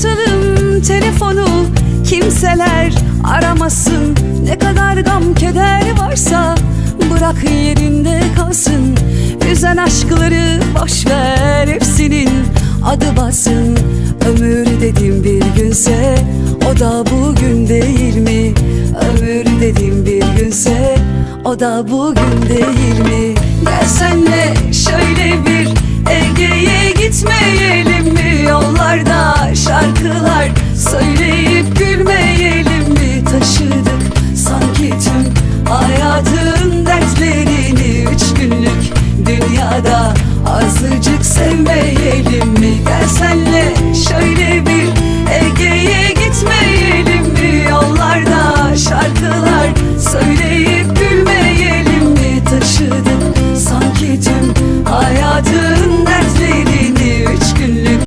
Kapatalım telefonu, kimseler aramasın. Ne kadar gam keder varsa bırak yerinde kalsın. Üzen aşkları boşver, hepsinin adı bassın. Ömür dediğim bir günse o da bugün değil mi? Ömür dediğim bir günse o da bugün değil mi? Gel senle şöyle bir Ege'ye gitmeyelim.